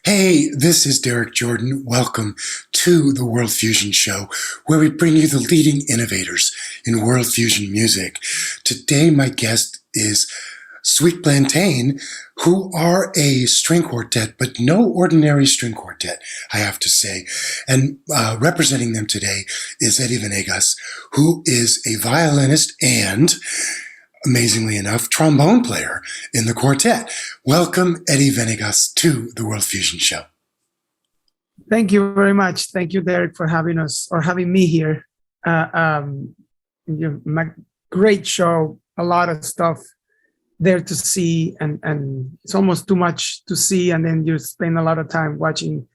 Hey, this is Derek Jordan. Welcome to the World Fusion Show, where we bring you the leading innovators in world fusion music. Today, my guest is Sweet Plantain, who are a string quartet, but no ordinary string quartet, I have to say. And representing them today is Eddie Venegas, who is a violinist and, amazingly enough, trombone player in the quartet. Welcome, Eddie Venegas, to the World Fusion Show. Thank you very much. Thank you, Derek, for having us or having me here. Great show, a lot of stuff there to see, and it's almost too much to see, and then you spend a lot of time watching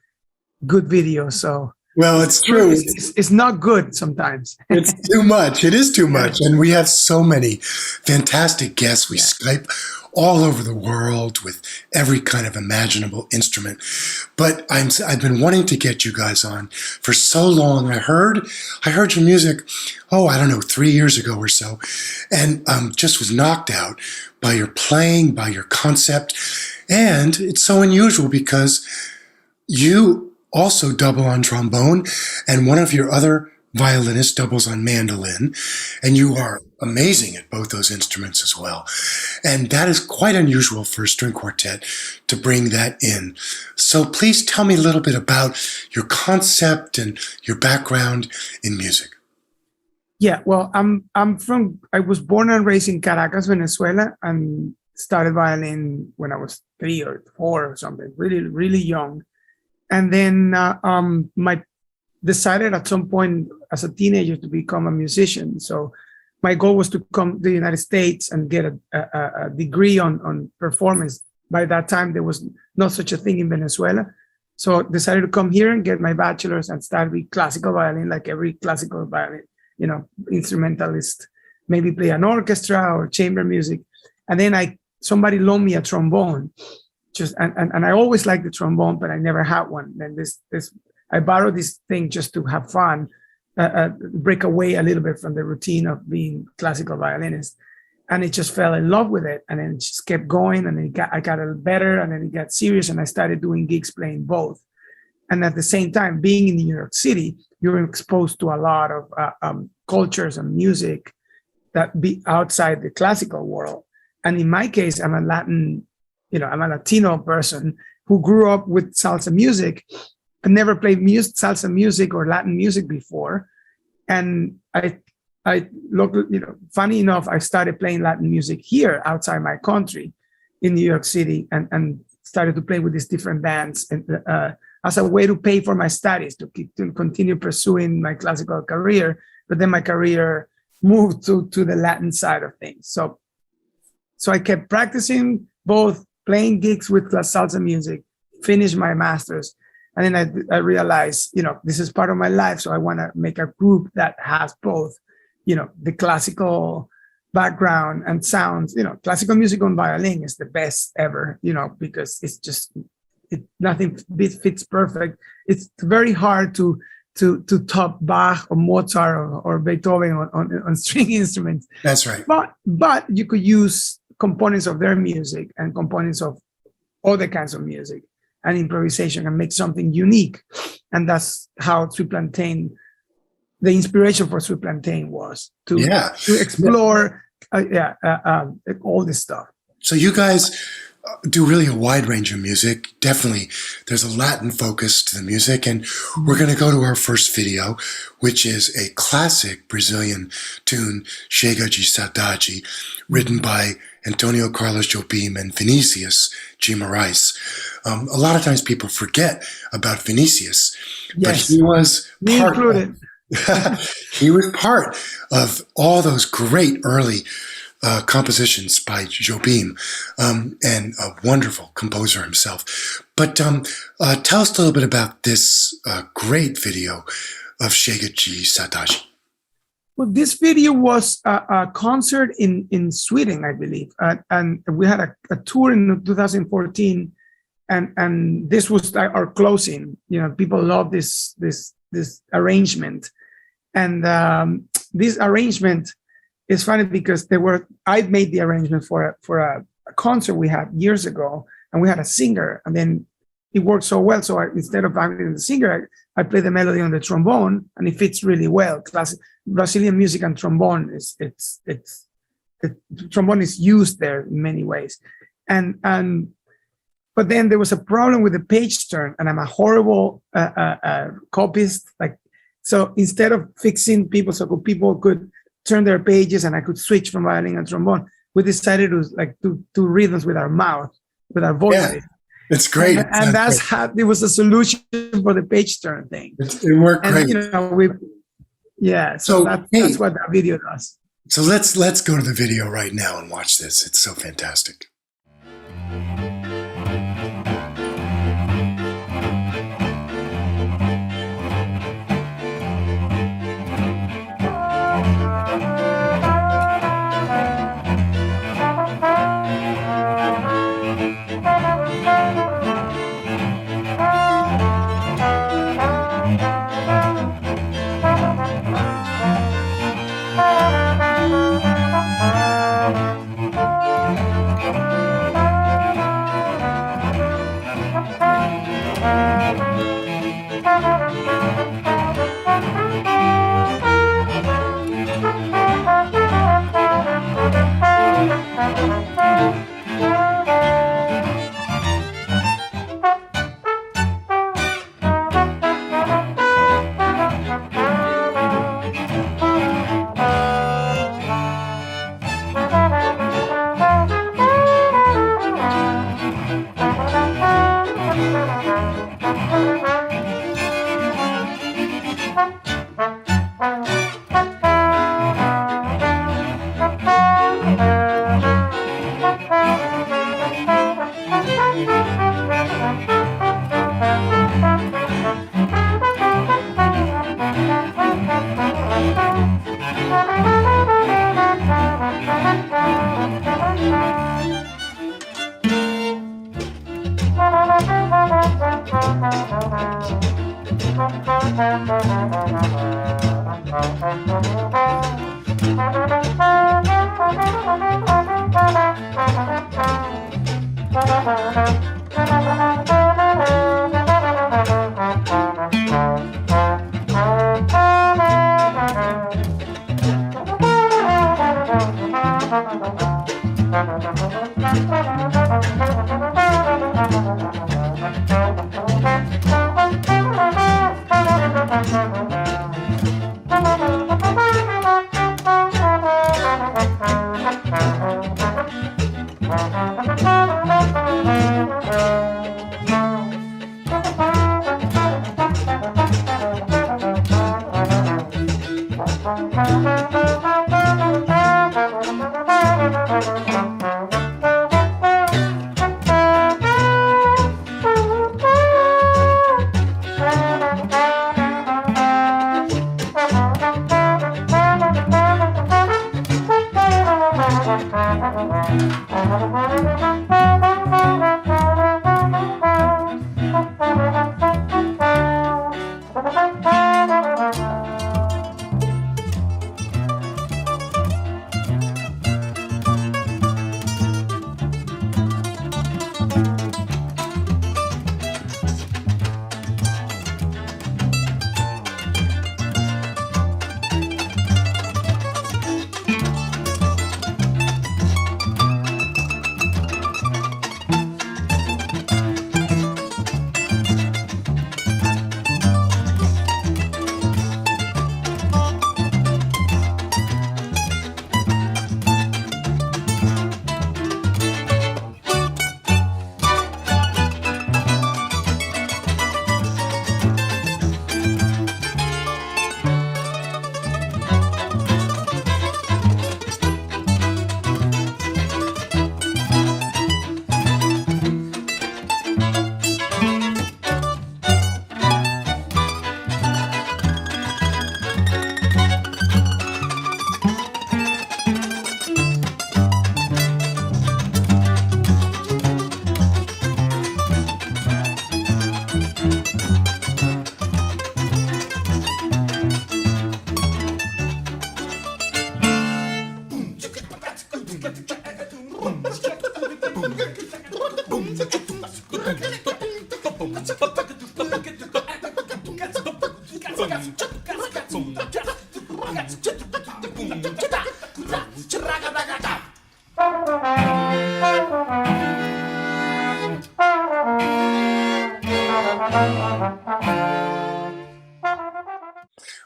good videos. So well, it's true. It's not good sometimes. It's too much. It is too much. And we have so many fantastic guests. We Skype all over the world with every kind of imaginable instrument. But I've been wanting to get you guys on for so long. I heard your music, I don't know, 3 years ago or so, and just was knocked out by your playing, by your concept. And it's so unusual because you also double on trombone, and one of your other violinists doubles on mandolin, and you are amazing at both those instruments as well. And that is quite unusual for a string quartet to bring that in. So please tell me a little bit about your concept and your background in music. Yeah, well, I was born and raised in Caracas, Venezuela, and started violin when I was 3 or 4 or something, really, really young. And then decided at some point as a teenager to become a musician. So my goal was to come to the United States and get a degree on performance. By that time, there was not such a thing in Venezuela. So decided to come here and get my bachelor's and start with classical violin, like every classical violin, instrumentalist, maybe play an orchestra or chamber music. And then somebody loaned me a trombone. And I always liked the trombone, but I never had one. And I borrowed this thing just to have fun, break away a little bit from the routine of being classical violinist. And it just fell in love with it. And then it just kept going, and I got a little better, and then it got serious, and I started doing gigs playing both. And at the same time, being in New York City, you're exposed to a lot of cultures and music that be outside the classical world. And in my case, I'm a Latino person who grew up with salsa music and never played salsa music or Latin music before. And funny enough, I started playing Latin music here outside my country in New York City, and started to play with these different bands and, as a way to pay for my studies, to continue pursuing my classical career. But then my career moved to the Latin side of things. So I kept practicing both, playing gigs with salsa music, finished my master's. And then I realized, this is part of my life. So I want to make a group that has both, the classical background and sounds. Classical music on violin is the best ever, because it's just, nothing fits perfect. It's very hard to top Bach or Mozart or Beethoven on string instruments. That's right. But you could use components of their music and components of other kinds of music and improvisation and make something unique. And that's how Sweet Plantain, the inspiration for Sweet Plantain was to explore all this stuff. So you guys do really a wide range of music. Definitely, there's a Latin focus to the music. And we're going to go to our first video, which is a classic Brazilian tune, Chega De Saudade, written by Antonio Carlos Jobim and Vinicius G. Moraes. A lot of times people forget about Vinicius, but he was he was part of all those great early compositions by Jobim, and a wonderful composer himself. But tell us a little bit about this great video of Chega De Saudade. Well, this video was a concert in Sweden, I believe, and we had a tour in 2014, and this was our closing. People love this arrangement, and this arrangement is funny because I made the arrangement for a concert we had years ago, and we had a singer, and then it works so well. So instead of having the singer, I play the melody on the trombone, and it fits really well. Classic Brazilian music and trombone trombone is used there in many ways, and but then there was a problem with the page turn, and I'm a horrible copyist. Like, so instead of fixing people so people could turn their pages and I could switch from violin and trombone, we decided to do rhythms with our mouth, with our voice. Yeah, it's great. And that's how it was a solution for the page turn thing. It worked great. So that's what that video does. So let's go to the video right now and watch this. It's so fantastic.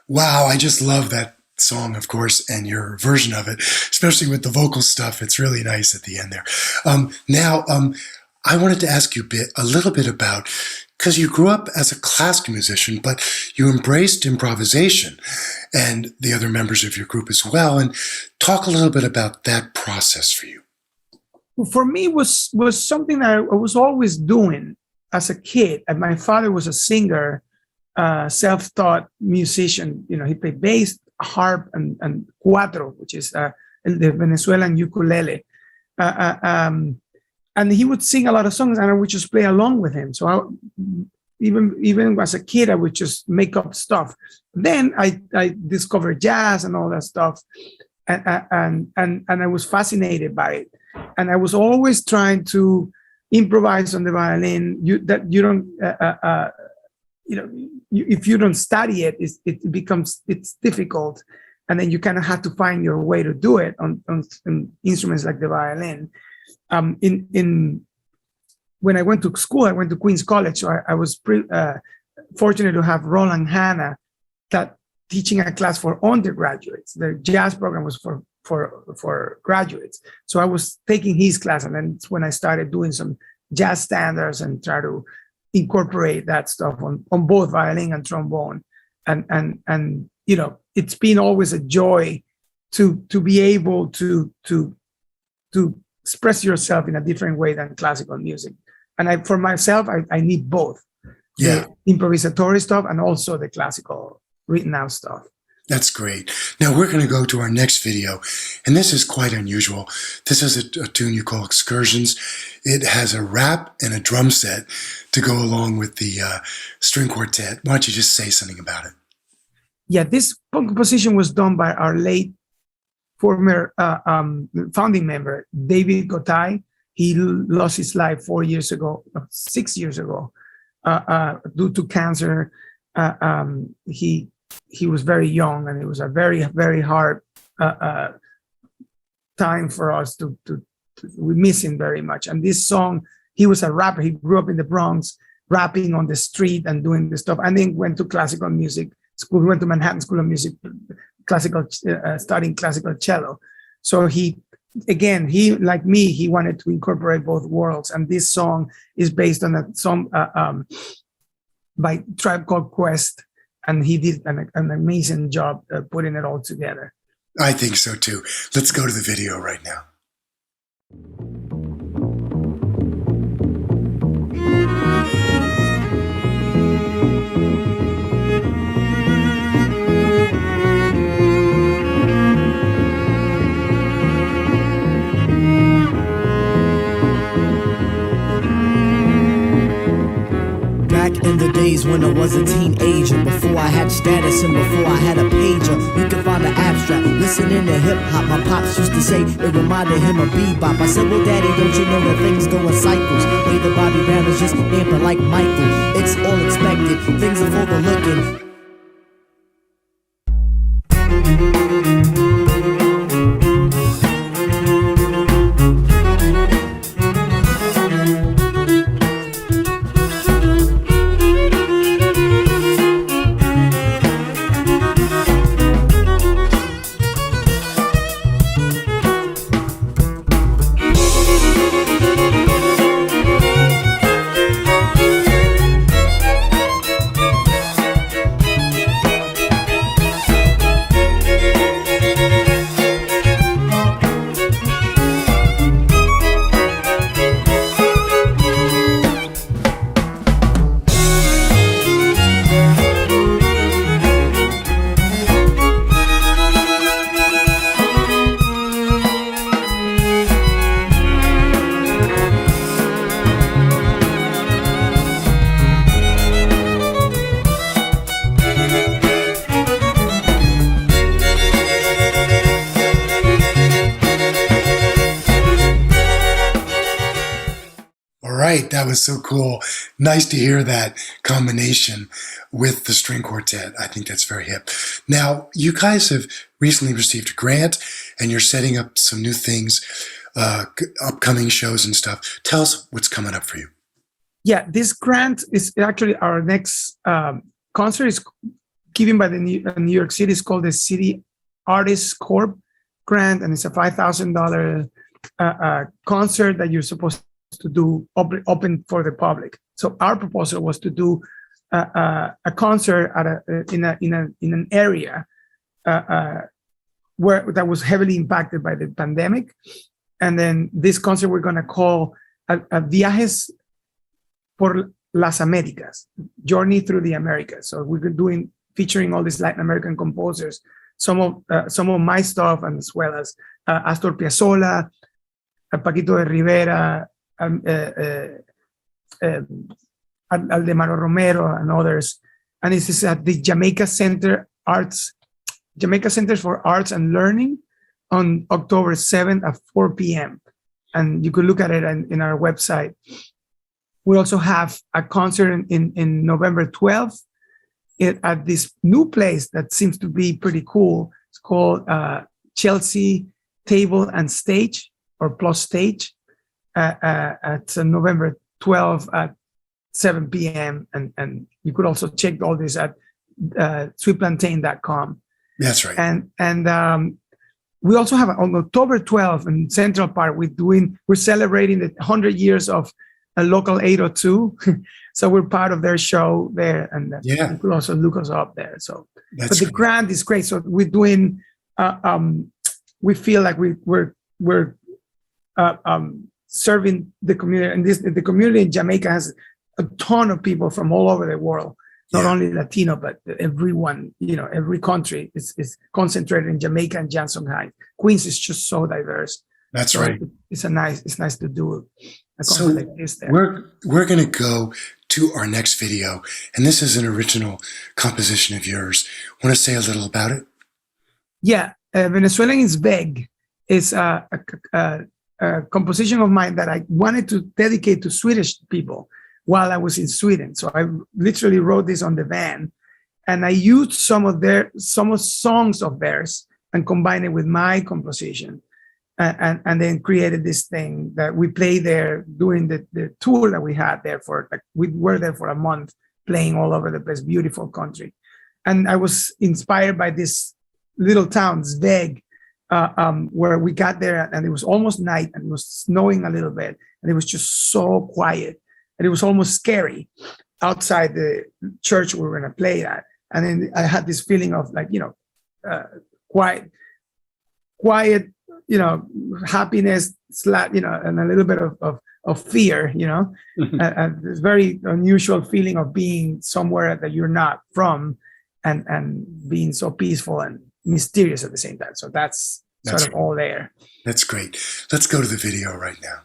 Wow, I just love that song, of course, and your version of it, especially with the vocal stuff. It's really nice at the end there. Now, I wanted to ask you a little bit about, because you grew up as a classical musician, but you embraced improvisation and the other members of your group as well. And talk a little bit about that process for you. For me, was something that I was always doing as a kid. And my father was a singer, self-taught musician. You know, he played bass, harp, and cuatro, which is the Venezuelan ukulele. And he would sing a lot of songs, and I would just play along with him. So even as a kid, I would just make up stuff. Then I discovered jazz and all that stuff, and I was fascinated by it. And I was always trying to improvise on the violin. If you don't study it, it's difficult, and then you kind of have to find your way to do it on instruments like the violin. When I went to school, I went to Queens College, so I was fortunate to have Roland Hanna that teaching a class for undergraduates. The jazz program was for graduates. So I was taking his class, and then when I started doing some jazz standards and try to incorporate that stuff on both violin and trombone. And you know, it's been always a joy to be able to express yourself in a different way than classical music. And for myself, I need both. Yeah. The improvisatory stuff and also the classical written out stuff. That's great. Now we're going to go to our next video, and this is quite unusual. This is a tune you call Excursions. It has a rap and a drum set to go along with the string quartet. Why don't you just say something about it? Yeah, this composition was done by our late former founding member, David Gotay. He lost his life 6 years ago, due to cancer. He was very young, and it was a very, very hard time for us we miss him very much. And this song, he was a rapper. He grew up in the Bronx, rapping on the street and doing this stuff. And then went to classical music school. He went to Manhattan School of Music, studying classical cello. So he, like me, he wanted to incorporate both worlds. And this song is based on a song by Tribe Called Quest. And he did an amazing job putting it all together. I think so too. Let's go to the video right now. In the days when I was a teenager, before I had status and before I had a pager, you can find the abstract, listening to hip-hop. My pops used to say it reminded him of bebop. I said, well, daddy, don't you know that things go in cycles? Later Bobby Brown is just amping like Michael. It's all expected, things are overlooking. That was so cool. Nice to hear that combination with the string quartet. I think that's very hip. Now, you guys have recently received a grant and you're setting up some new things, upcoming shows and stuff. Tell us what's coming up for you. Yeah, this grant is actually our next concert is given by the New York City. It's called the City Artists Corp grant, and it's a $5,000 concert that you're supposed to do open for the public. So our proposal was to do a concert at in an area where that was heavily impacted by the pandemic, and then this concert we're going to call Viajes por las Américas, Journey Through the Americas. So we're doing featuring all these Latin American composers, some of my stuff, and as well as Astor Piazzolla, Paquito de Rivera, Aldemaro Romero, and others. And this is at the Jamaica Center for Arts and Learning on October 7th at 4 p.m. And you could look at it in our website. We also have a concert in November 12th at this new place that seems to be pretty cool. It's called Chelsea Table and Stage, or Plus Stage, at November 12th at 7 p.m. And you could also check all this at sweetplantain.com. That's right. And we also have on October 12th in Central Park, we're celebrating the 100 years of a local 802. So we're part of their show there, and you could also look us up there. So, but the grant is great. So we're doing. We feel like we're serving the community, and the community in Jamaica has a ton of people from all over the world, not only Latino, but everyone. Every country is concentrated in Jamaica and Johnson Heights. Queens is just so diverse. That's right. It's nice to do a concert like this there. We're going to go to our next video, and this is an original composition of yours. Want to say a little about it? Yeah, Venezuelan is Veg. It's a composition of mine that I wanted to dedicate to Swedish people while I was in Sweden. So I literally wrote this on the van, and I used some songs of theirs and combined it with my composition. And then created this thing that we played there during the tour that we had there we were there for a month playing all over the place, beautiful country. And I was inspired by this little town, Sveg, where we got there and it was almost night and it was snowing a little bit and it was just so quiet and it was almost scary outside the church we were going to play at. And then I had this feeling of quiet, happiness, and a little bit of fear, this very unusual feeling of being somewhere that you're not from and being so peaceful and mysterious at the same time. So that's sort of all there. That's great. Let's go to the video right now.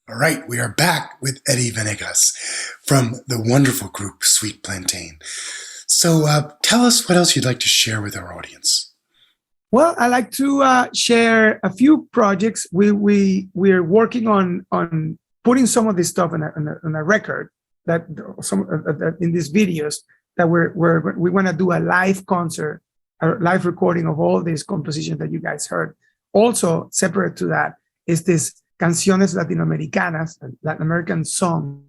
All right, we are back with Eddie Venegas from the wonderful group Sweet Plantain. So tell us what else you'd like to share with our audience. Well, I like to share a few projects. We're working on putting some of this stuff on a record that in these videos that we want to do a live concert, a live recording of all these compositions that you guys heard. Also, separate to that is this Canciones Latinoamericanas, Latin American song.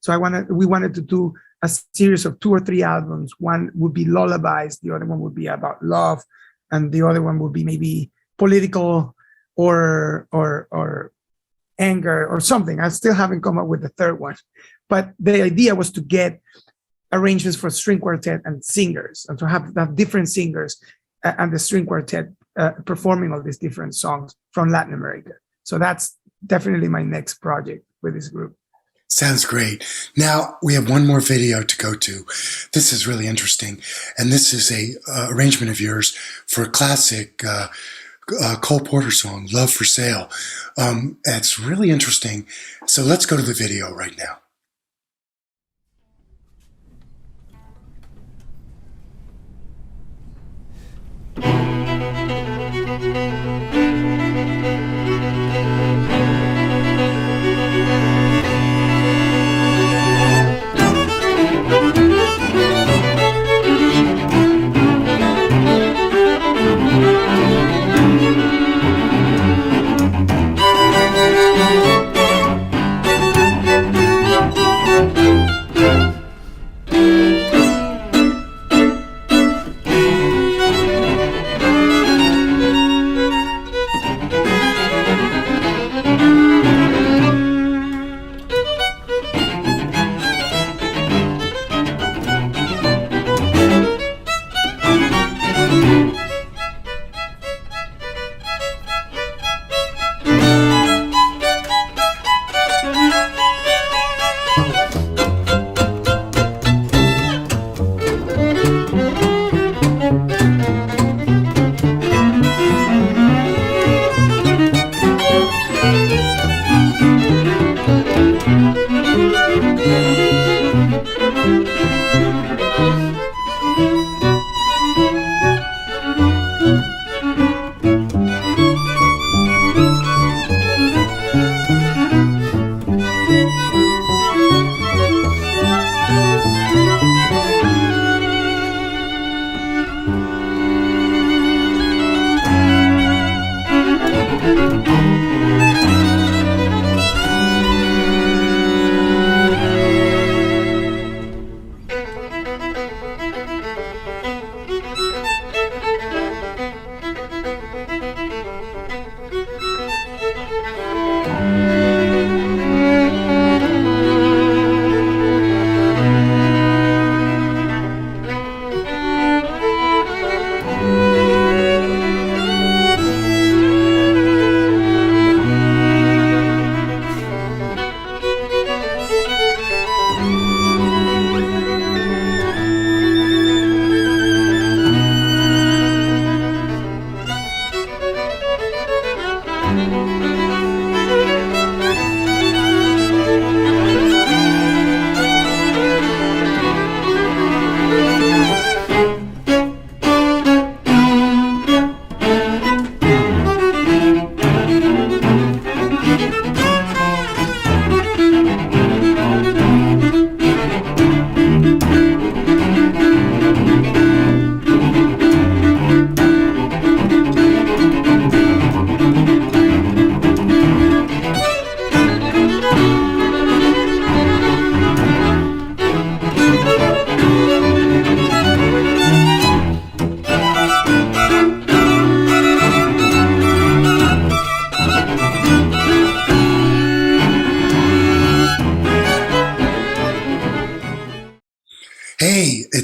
So we wanted to do a series of 2 or 3 albums. One would be lullabies, the other one would be about love, and the other one would be maybe political or anger or something. I still haven't come up with the third one. But the idea was to get arrangements for string quartet and singers, and to have different singers and the string quartet performing all these different songs from Latin America. So that's definitely my next project with this group. Sounds great. Now we have one more video to go to. This is really interesting. And this is a arrangement of yours for a classic Cole Porter song, Love for Sale. It's really interesting. So let's go to the video right now.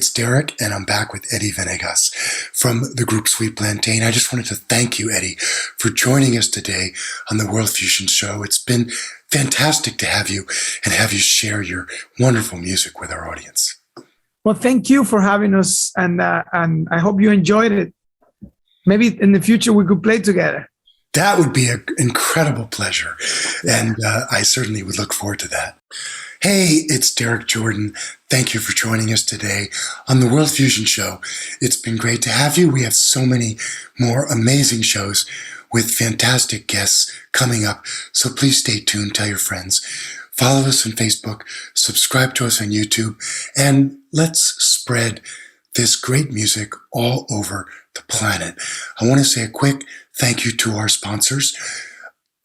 it's Derek, and I'm back with Eddie Venegas from the group Sweet Plantain. I just wanted to thank you, Eddie, for joining us today on the World Fusion Show. It's been fantastic to have you and have you share your wonderful music with our audience. Well, thank you for having us, and I hope you enjoyed it. Maybe in the future we could play together. That would be an incredible pleasure, and I certainly would look forward to that. Hey, it's Derek Jordan. Thank you for joining us today on the World Fusion Show. It's been great to have you. We have so many more amazing shows with fantastic guests coming up, so please stay tuned, tell your friends. Follow us on Facebook, subscribe to us on YouTube, and let's spread this great music all over the planet. I want to say a quick thank you to our sponsors,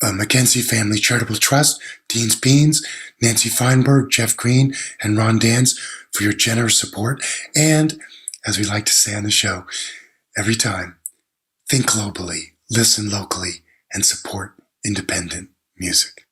Mackenzie Family Charitable Trust, Dean's Beans, Nancy Feinberg, Jeff Green, and Ron Dans for your generous support. And as we like to say on the show every time, think globally, listen locally, and support independent music.